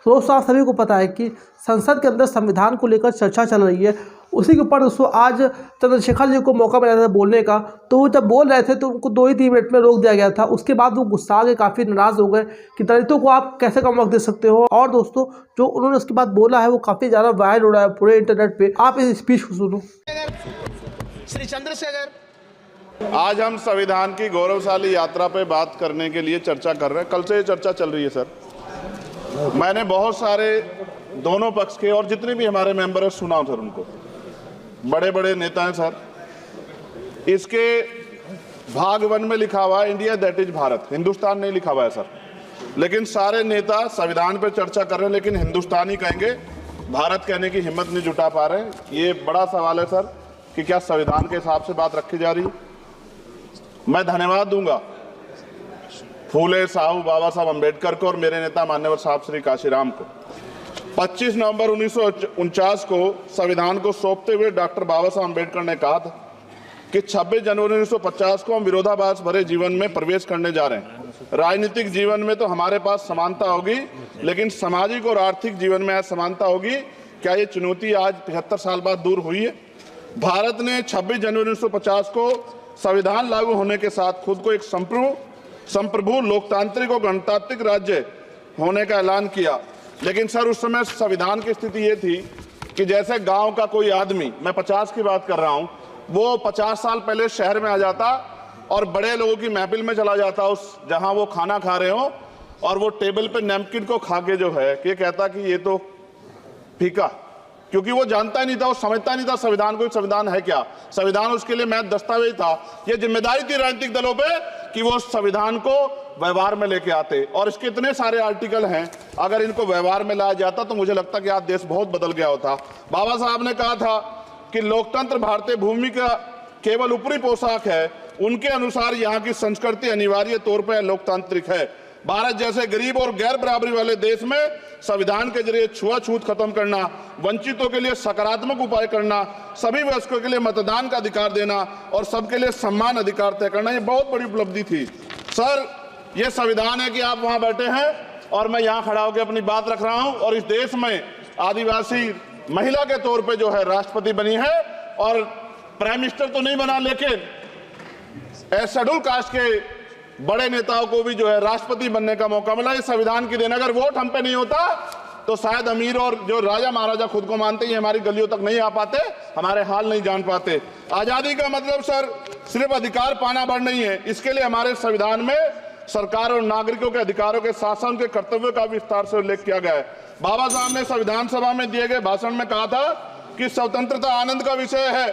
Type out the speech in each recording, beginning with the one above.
दोस्तों आप सभी को पता है कि संसद के अंदर संविधान को लेकर चर्चा चल रही है। उसी के ऊपर दोस्तों आज चंद्रशेखर जी को मौका मिला था बोलने का, तो वो जब बोल रहे थे तो उनको 2 ही 3 मिनट में रोक दिया गया था। उसके बाद वो गुस्सा के काफ़ी नाराज़ हो गए कि दलितों को आप कैसे कम वक्त दे सकते हो। और दोस्तों जो उन्होंने उसके बाद बोला है वो काफ़ी ज़्यादा वायरल हो रहा है पूरे इंटरनेट पर। आप इस स्पीच को सुनो। श्री चंद्रशेखर, आज हम संविधान की गौरवशाली यात्रा पे बात करने के लिए चर्चा कर रहे हैं। कल से ये चर्चा चल रही है सर। मैंने बहुत सारे दोनों पक्ष के और जितने भी हमारे मेंबर हैं सुना सर, उनको बड़े बड़े नेता हैं सर। इसके भाग 1 में लिखा हुआ है India that is Bharat, Hindustan नहीं लिखा हुआ है सर। लेकिन सारे नेता संविधान पे चर्चा कर रहे हैं लेकिन हिंदुस्तान ही कहेंगे, भारत कहने की हिम्मत नहीं जुटा पा रहे हैं। ये बड़ा सवाल है सर कि क्या संविधान के हिसाब से बात रखी जा रही है। मैं धन्यवाद दूंगा फूले साहू बाबा साहब अम्बेडकर को और मेरे नेता मान्यवर साहब श्री काशीराम को। 25 नवंबर 1949 को संविधान को सौंपते हुए डॉक्टर बाबा साहब अम्बेडकर ने कहा था कि 26 जनवरी 1950 को हम विरोधाभास भरे जीवन में प्रवेश करने जा रहे हैं। राजनीतिक जीवन में तो हमारे पास समानता होगी, लेकिन सामाजिक और आर्थिक जीवन में असमानता होगी। क्या ये चुनौती आज 75 साल बाद दूर हुई है? भारत ने 26 जनवरी 1950 को संविधान लागू होने के साथ खुद को एक संप्रभु लोकतांत्रिक और गणतांत्रिक राज्य होने का ऐलान किया। लेकिन सर उस समय संविधान की स्थिति ये थी कि जैसे गांव का कोई आदमी, मैं 50 की बात कर रहा हूं, वो 50 साल पहले शहर में आ जाता और बड़े लोगों की महफिल में चला जाता, उस जहां वो खाना खा रहे हो, और वो टेबल पे नैपकिन को खा के जो है कि कहता कि ये तो फीका, क्योंकि वो जानता ही नहीं था, वो समझता नहीं था संविधान को, संविधान है क्या। संविधान उसके लिए महज दस्तावेज था। ये जिम्मेदारी थी राजनीतिक दलों पे कि वो संविधान को व्यवहार में लेके आते। और इसके इतने सारे आर्टिकल हैं, अगर इनको व्यवहार में लाया जाता तो मुझे लगता कि आज देश बहुत बदल गया होता। बाबा साहब ने कहा था कि लोकतंत्र भारतीय भूमि का केवल ऊपरी पोशाक है, उनके अनुसार यहाँ की संस्कृति अनिवार्य तौर पर लोकतांत्रिक है। भारत जैसे गरीब और गैर बराबरी वाले देश में संविधान के जरिए छुआछूत खत्म करना, वंचितों के लिए सकारात्मक उपाय करना, सभी वयस्कों के लिए मतदान का अधिकार देना और सबके लिए सम्मान अधिकार तय करना, ये बहुत बड़ी उपलब्धि थी सर। ये संविधान है कि आप वहां बैठे हैं और मैं यहाँ खड़ा होकर अपनी बात रख रहा हूं, और इस देश में आदिवासी महिला के तौर पर जो है राष्ट्रपति बनी है, और प्राइम मिनिस्टर तो नहीं बना, लेकिन शेड्यूल कास्ट के बड़े नेताओं को भी जो है राष्ट्रपति बनने का मौका मिला। इस संविधान की देन, अगर वोट हम पे नहीं होता तो शायद अमीर और जो राजा महाराजा खुद को मानते हैं हमारी गलियों तक नहीं आ पाते, हमारे हाल नहीं जान पाते। आजादी का मतलब सर सिर्फ अधिकार पाना भर नहीं है, इसके लिए हमारे संविधान में सरकार और नागरिकों के अधिकारों के साथ उनके कर्तव्यों का विस्तार से उल्लेख किया गया है। बाबा साहब ने संविधान सभा में दिए गए भाषण में कहा था कि स्वतंत्रता आनंद का विषय है,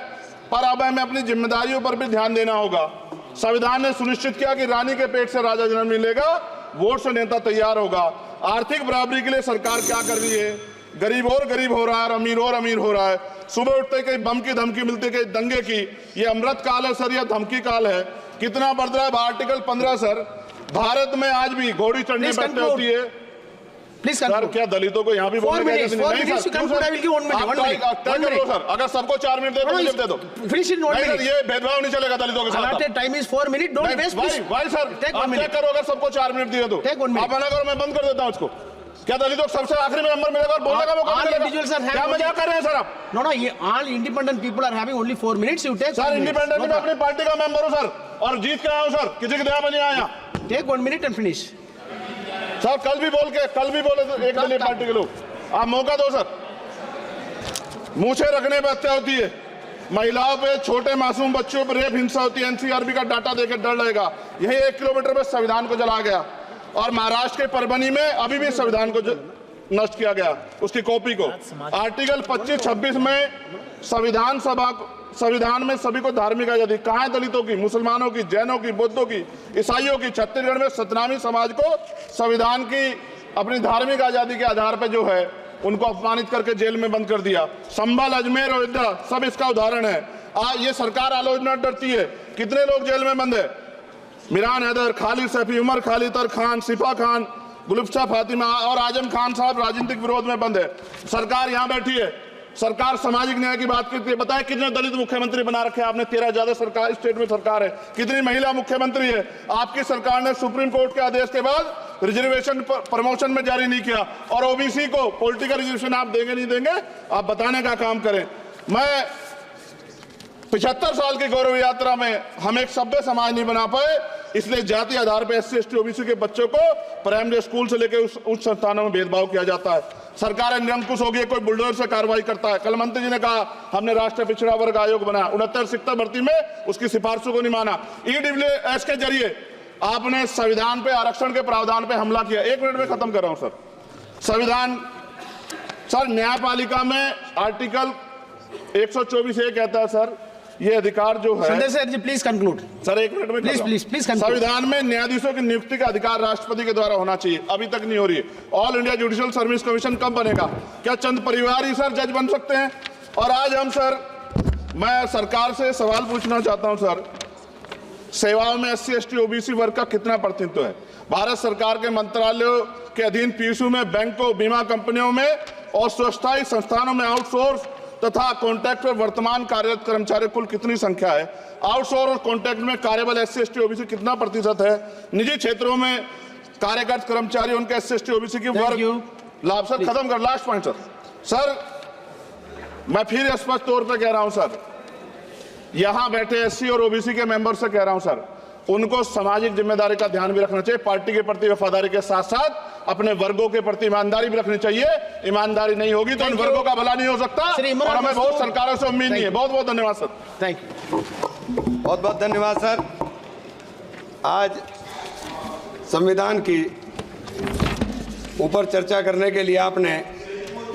पर अब हमें अपनी जिम्मेदारियों पर भी ध्यान देना होगा। संविधान ने सुनिश्चित किया कि रानी के पेट से राजा जन्म नहीं लेगा, वोट से नेता तैयार होगा। आर्थिक बराबरी के लिए सरकार क्या कर रही है? गरीब और गरीब हो रहा है और अमीर हो रहा है। सुबह उठते कहीं बम की धमकी मिलती, कहीं दंगे की। ये अमृत काल है सर या धमकी काल है? कितना बढ़ रहा है आर्टिकल 15 सर। भारत में आज भी घोड़ी चढ़ने बैठते होती है। प्लीज सर क्या दलितों को यहाँ भी बोलने का इजाजत नहीं है सर? अगर सबको 4 मिनट दे दो ये भेदभाव नहीं चलेगा दलितों के साथ। Time is 4 minute, don't waste. भाई सर आप चेक करो, अगर सबको 4 मिनट दिए तो आप मना करो, मैं बंद कर देता हूँ इसको। क्या दलितों को सबसे आखिरी में नंबर मिलेगा और बोलने का मौका मिलेगा? क्या मजाक कर रहे हैं सर आप? नो ये all independent people are having only 4 minutes. You take sir. Independent में अपनी पार्टी का मेंबर हूँ सर, और जीत के आया हूँ सर, किसी की दया में नहीं आया। Take 1 minute and finish sir. कल भी बोले तो एक दलीय पार्टी के लोग, आप मौका दो सर। मूछे रखने पर हत्या होती है, महिलाओं पे, छोटे मासूम बच्चों पर रेप हिंसा होती है। एनसीआरबी का डाटा देकर डर लगेगा। यही 1 किलोमीटर में संविधान को जला गया, और महाराष्ट्र के परभनी में अभी भी संविधान को नष्ट किया गया, उसकी कॉपी को। आर्टिकल 25-26 में संविधान में सभी को धार्मिक आजादी। कहाँ है दलितों की, मुसलमानों की, जैनों की, बौद्धों की, ईसाइयों की? छत्तीसगढ़ में सतनामी समाज को संविधान की अपनी धार्मिक आजादी के आधार पर जो है उनको अपमानित करके जेल में बंद कर दिया। संभल, अजमेर, अयोध्या सब इसका उदाहरण है। ये सरकार आलोचना डरती है। कितने लोग जेल में बंद है? मिरान हैदर, खालिद सैफी, उमर खालिद खान, सिफा खान, गुलफ्शा फातिमा और आजम खान साहब राजनीतिक विरोध में बंद है। सरकार यहाँ बैठी है, सरकार सामाजिक न्याय की बात करती है। बताए कितने दलित मुख्यमंत्री बना रखे हैं आपने? 13 ज्यादा सरकार स्टेट में सरकार है। कितनी महिला मुख्यमंत्री है? आपकी सरकार ने सुप्रीम कोर्ट के आदेश के बाद रिजर्वेशन प्रमोशन में जारी नहीं किया, और ओबीसी को पॉलिटिकल रिजर्वेशन आप देंगे नहीं देंगे, आप बताने का काम करें। मैं 75 साल की गौरव यात्रा में हम एक सभ्य समाज नहीं बना पाए, इसलिए जाति आधार पर SC ST OBC के बच्चों को प्राइमरी स्कूल से लेकर उच्च संस्थानों में भेदभाव किया जाता है। सरकार निरंकुश हो गई, कोई बुलडोजर से कार्रवाई करता है। कल मंत्री जी ने कहा हमने राष्ट्रीय पिछड़ा वर्ग आयोग बनाया, 69 शिक्षक भर्ती में उसकी सिफारिशों को नहीं माना। EWS के जरिए आपने संविधान पे आरक्षण के प्रावधान पे हमला किया। 1 मिनट में खत्म कर रहा हूं सर। संविधान सर, न्यायपालिका में आर्टिकल 124 ये कहता है सर, ये अधिकार जो है, Sanjay sir ji please conclude sir 1 minute में प्लीज संविधान में न्यायाधीशों की नियुक्ति का अधिकार राष्ट्रपति के द्वारा होना चाहिए, अभी तक नहीं हो रही है। All India judicial service commission कब बनेगा? क्या चंद परिवार ही सर जज बन सकते हैं? और आज हम सर, मैं सरकार से सवाल पूछना चाहता हूं सर, सेवाओं में SC ST OBC वर्ग का कितना प्रतिनिधित्व है? भारत सरकार के मंत्रालयों के अधीन PSU में, बैंकों, बीमा कंपनियों में और स्वच्छता संस्थानों में आउटसोर्स तथा कॉन्ट्रैक्ट पर वर्तमान कार्यरत कर्मचारी कुल कितनी संख्या है? आउटसोर्स और कॉन्ट्रैक्ट में कार्यबल SC ST OBC कितना प्रतिशत है? निजी क्षेत्रों में कार्यरत कर्मचारी उनके SC ST OBC की वर्ग लाभ। सर खत्म कर, लास्ट पॉइंट सर, मैं फिर स्पष्ट तौर पर कह रहा हूं सर, यहां बैठे SC और OBC के मेंबर से कह रहा हूं सर, उनको सामाजिक जिम्मेदारी का ध्यान भी रखना चाहिए। पार्टी के प्रति वफादारी के साथ साथ अपने वर्गों के प्रति ईमानदारी भी रखनी चाहिए। ईमानदारी नहीं होगी तो उन वर्गों का भला नहीं हो सकता, और हमें बहुत सरकारों से उम्मीद नहीं है। बहुत बहुत धन्यवाद सर। Thank you. बहुत बहुत धन्यवाद सर। आज संविधान की ऊपर चर्चा करने के लिए आपने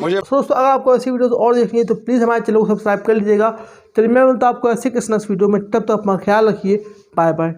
मुझे दोस्तों, अगर आपको ऐसी वीडियोस और देखनी है तो प्लीज़ हमारे चैनल को सब्सक्राइब कर लीजिएगा। चलिए मैं मिलता हूं आपको ऐसे किसी नेक्स्ट वीडियो में, तब तक अपना ख्याल रखिए। Bye bye.